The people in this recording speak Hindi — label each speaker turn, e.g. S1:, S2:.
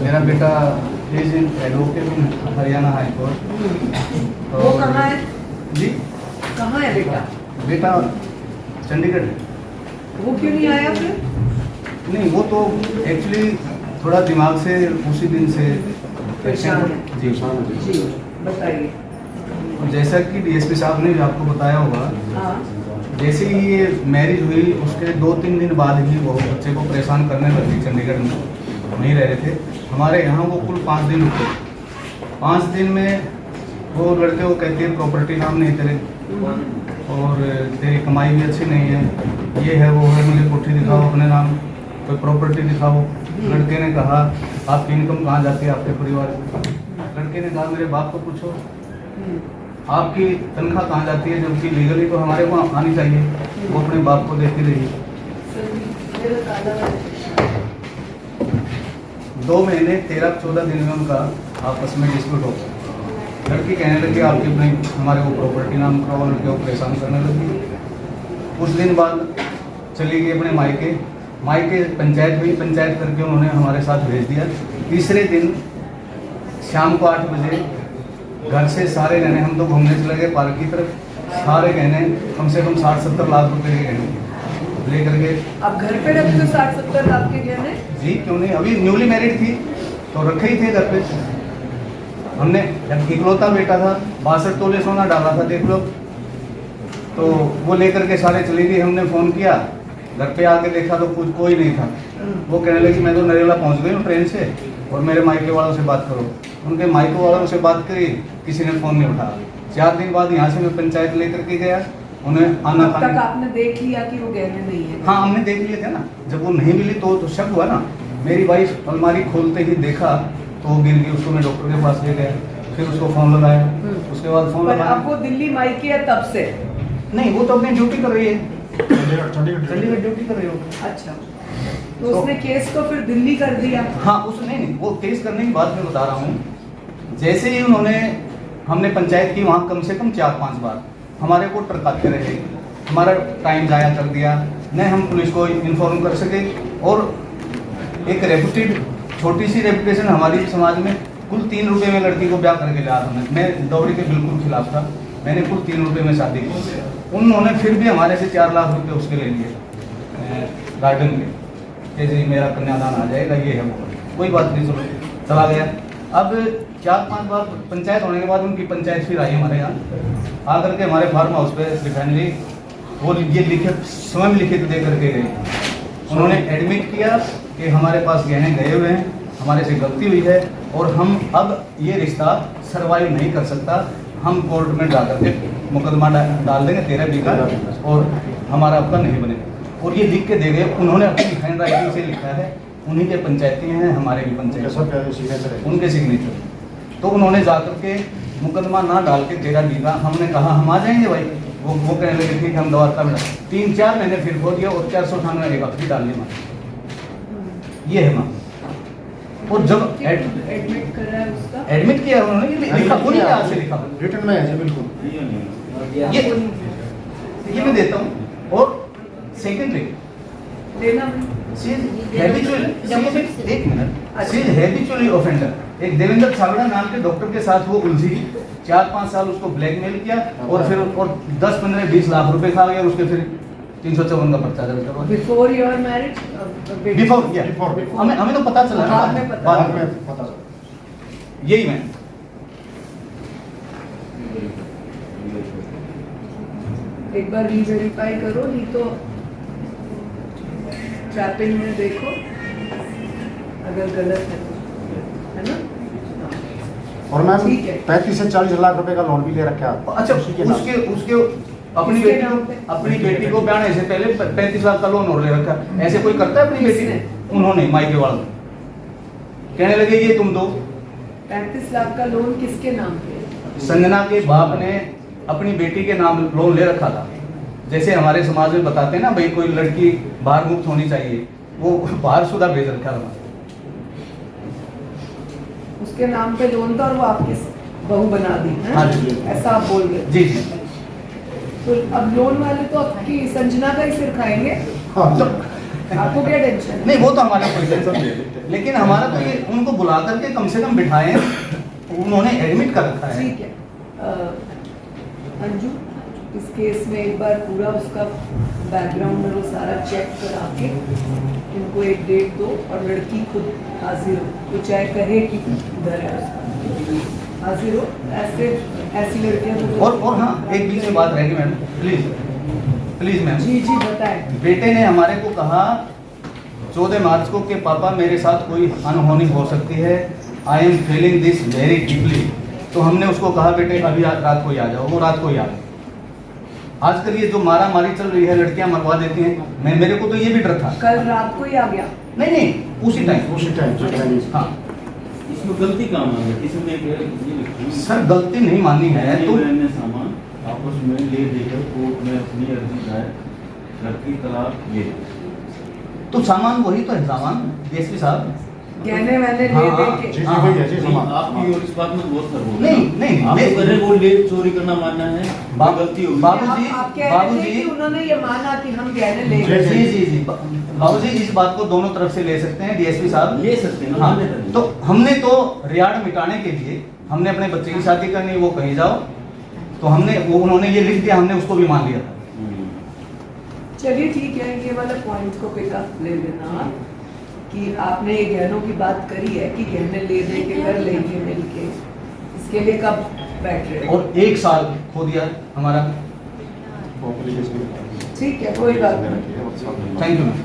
S1: मेरा बेटा is in advocate in Haryana high court.
S2: वो कहाँ है?
S1: जी,
S2: कहाँ है बेटा?
S1: बेटा चंडीगढ़ है।
S2: वो क्यों नहीं आया फिर?
S1: नहीं, वो तो एक्चुअली थोड़ा दिमाग से उसी दिन से
S2: परेशान है।
S1: जी।
S2: जी बताइए।
S1: जैसा कि डीएसपी साहब ने भी आपको बताया होगा,
S2: हाँ
S1: जैसे ही ये मैरिज हुई उसके 2-3 दिन बाद ही वो बच्चे को परेशान करने लगी। चंडीगढ़ में वहीं रह रहे थे, हमारे यहाँ वो कुल 5 दिन रुके। 5 दिन में वो लड़के को कहती है प्रॉपर्टी नाम नहीं तेरे, और तेरी कमाई भी अच्छी नहीं है, ये है वो है, मुझे कोठी दिखाओ अपने नाम, कोई प्रॉपर्टी दिखाओ। लड़के ने कहा आपकी इनकम कहाँ जाती है आपके परिवार की? लड़के ने कहा मेरे बाप को पूछो आपकी तनख्वाह कहाँ जाती है, जबकि लीगली तो हमारे को आनी चाहिए। वो अपने बाप को देती रही। 2 महीने 13-14 दिन में उनका आपस में डिस्प्यूट हो गया। लड़की कहने लगी आपकी अपनी हमारे को प्रॉपर्टी नाम कराओ, लड़के को परेशान करने लगी। कुछ दिन बाद चली गई अपने मायके पंचायत हुई, पंचायत करके उन्होंने हमारे साथ भेज दिया। तीसरे दिन शाम को 8 बजे घर से सारे गहने, हम तो घूमने चले गए पार्क की तरफ, सारे गहने कम से कम 60-70 लाख रुपए के गहने ले करके।
S2: अब घर पे रखते हो 60-70 लाख के गहने?
S1: जी क्यों नहीं, अभी न्यूली मैरिड थी तो रखे ही थे घर पे। हमने जब इकलौता बेटा था 62 तोले सोना डाला था, देख लो। तो वो लेकर के सारे चली गई। हमने फ़ोन किया, घर पे आके देखा तो कुछ कोई नहीं था। वो कहने लगी मैं तो नरेला पहुंच गई हूँ ट्रेन से, और मेरे मायके वालों से बात करो। उनके मायके वालों से बात करी, किसी ने फ़ोन नहीं उठाया। 4 दिन बाद यहाँ से मैं पंचायत लेकर के गया, उन्हें आना
S2: तब तक आपने देख लिया कि वो गहने नहीं है?
S1: हाँ हमने देख लिए थे ना। जब वो नहीं मिली तो शक हुआ ना। मेरी वाइफ अलमारी खोलते ही देखा तो वो गिर गई, उसको मैं डॉक्टर के पास ले गया, फिर उसको फ़ोन लगाया, उसके बाद फ़ोन लगाया।
S2: अब वो दिल्ली मायके है तब से?
S1: नहीं, वो तो अपनी ड्यूटी कर रही है, चंडीगढ़ ड्यूटी कर रही हो।
S2: अच्छा, तो उसने केस को फिर दिल्ली कर दिया?
S1: हाँ उसने नहीं, वो केस करने की बात मैं बता रहा हूँ। जैसे ही हमने पंचायत की वहाँ कम से कम 4-5 बार हमारे को टरकाते रहे, हमारा टाइम ज़ाया कर दिया, न हम पुलिस को इन्फॉर्म कर सके। और एक रेपुटेड छोटी सी रेपुटेशन हमारी समाज में, कुल 3 रुपये में लड़की को ब्याह करके लाया था। मैं दौड़ी के बिल्कुल खिलाफ था, मैंने कुल 3 रुपये में शादी की। उन्होंने फिर भी हमारे से 4 लाख रुपये उसके ले लिए गार्डन के, कि जी मेरा कन्यादान आ जाएगा, ये है वो। कोई बात नहीं, चलो चला गया। अब 4-5 बार पंचायत होने के बाद उनकी पंचायत फिर आई हमारे यहाँ, आकर के हमारे फार्म हाउस पे रिफाइनरी वो ये लिखित स्वयं लिखित दे करके गए। उन्होंने एडमिट किया कि हमारे पास गहने गए हुए हैं, हमारे से गलती हुई है, और हम अब ये रिश्ता सर्वाइव नहीं कर सकता, हम कोर्ट में जा करके मुकदमा डाल देंगे 13 बीघा, और हमारा आपका नहीं बनेगा। और ये लिख के दे गए। उन्होंने अपनी हैंड राइटिंग से लिखा है, उन्हीं के पंचायती हैं, हमारे भी पंचायत, उनके सिग्नेचर। तो उन्होंने जा करके मुकदमा ना डाल के 13 बीघा, हमने कहा हम आ जाएंगे भाई। वो कहने लगे ठीक है हम द्वारका में 3-4 महीने फिर हो दिया, और 498 एक हफ्ते डाल दी। ये है माँ। और जब
S2: एडमिट कर रहा है उसका,
S1: एडमिट किया उन्होंने, लिखा उन्हीं के हाथ से लिखा,
S3: रिटर्न में है बिल्कुल।
S1: ये मैं देता हूँ। और सेकेंडरी
S2: देना
S1: हैबिचुअली ऑफेंडर, एक देवेंद्र छाबड़ा नाम के डॉक्टर के साथ वो उलझी, 4-5 साल उसको ब्लैकमेल किया, और फिर 10-15-20 लाख रुपए खा गया, और उसके फिर 354 का पर्चा दर्ज करवा।
S2: Before your marriage?
S1: बिफोर हमें तो पता चला,
S2: बाद में
S3: पता
S1: यही मैं
S2: एक बार रीवेरीफाई करो, नहीं तो ट्रैपिंग में देखो अगर गलत है ना।
S3: और मैम
S2: ठीक है।
S3: 35 से 40 लाख रुपए का लोन भी ले रखा है।
S1: अच्छा, उसके अपनी बेटी को ब्याने से पहले 35 लाख का लोन और ले रखा। ऐसे कोई करता है अपनी बेटी ने? उन्होंने मायके वालों कहने लगे ये तुम दो।
S2: 35 लाख का लोन किसके नाम पे?
S1: संजना के बाप ने अपनी बेटी के नाम लोन ले रखा था। जैसे हमारे समाज में बताते हैं ना भाई, कोई लड़की बाहर मुक्त होनी चाहिए, वो बाहर शुदा भेज रखा था,
S2: उसके नाम पे लोन था, और वो आपकी बहू बना दी है?
S1: हाँ जी।
S2: ऐसा आप बोल रहे?
S1: जी जी।
S2: तो अब लोन वाले तो आपकी संजना का ही सिर खाएंगे।
S3: हाँ,
S1: तो
S2: आपको क्या टेंशन है?
S1: नहीं वो तो हमारा कोई टेंशन नहीं है, लेकिन हमारा तो ये उनको बुला करके कम से कम बिठाएं, उन्होंने एडमिट कर रखा है।
S2: ठीक है अंजू, इस केस में एक बार पूरा उसका बैकग्राउंड और वो सारा चेक करा के इनको एक डेट दो और लड़की खुद हाजिर हो, तो चाहे कहे कि इधर है उसका, हाजिर हो। ऐसी लड़कियां तो
S1: और हाँ, एक बीच में बात रहेगी मैम, प्लीज मैम।
S2: जी जी बताएं।
S1: बेटे ने हमारे को कहा 14 मार्च को कि पापा मेरे साथ कोई अनहोनी हो सकती है, I am feeling this very deeply. तो हमने उसको कहा बेटे अभी रात को ही आ जाओ, वो रात को ही आ गए। आजकल ये जो मारा मारी चल रही है, लड़कियां मरवा देती हैं, मेरे को तो ये भी डर था।
S2: कल रात को ही आ गया?
S1: नहीं उसी टाइम
S3: उसी टाइम
S1: हाँ
S4: इसमें गलती कहाँ मांगे? इसमें ये लिखा है,
S1: सर, गलती नहीं माननी है तो
S4: मैंने सामान आपस में ले देकर कोर्ट में अपनी अर्जी दायर लड़की तलाक ले।
S1: तो सामान वही तो है, सामान डीएसपी साहब।
S2: गहने मैंने ले
S1: हाँ,
S2: दे
S3: जी
S2: के
S3: जी वही है जी
S4: नहीं,
S3: सामान।
S4: आपकी और इस बात में बहुत फर्क होगा।
S1: नहीं,
S4: आप
S1: मैं-
S4: तो कह रहे हो वो ले चोरी करना मानना है, वो गलती होगी।
S1: बाबूजी,
S2: आप कह रहे थे
S1: बाबूजी।
S2: कि उन्होंने ये माना कि हम गहने ले
S3: जी,
S2: गए।
S1: जी बाबूजी, इस बात को दोनों तरफ से ले सकते हैं डीएसपी साहब।
S4: ले सकते हैं ना,
S1: हाँ,
S4: मान्य करें।
S1: तो हमने तो रियाड मिटाने के लिए हमने अपने बच्चे की शादी करनी, वो कहीं जाओ, तो हमने वो उन्होंने ये लिख दिया, हमने उसको भी मान लिया था।
S4: हम्म।
S2: चलिए ठीक है, ये वाला पॉइंट को पिकअप ले लेना आप, कि आपने ये गहनों की बात करी है कि गहने ले दे के कर लेंगे मिलके, इसके लिए कब बैठ रहे हो?
S1: और 1 साल खो दिया हमारा।
S3: वो application में
S2: ठीक है, कोई बात नहीं।
S3: रखी है, WhatsApp में।
S1: Thank you ma'am.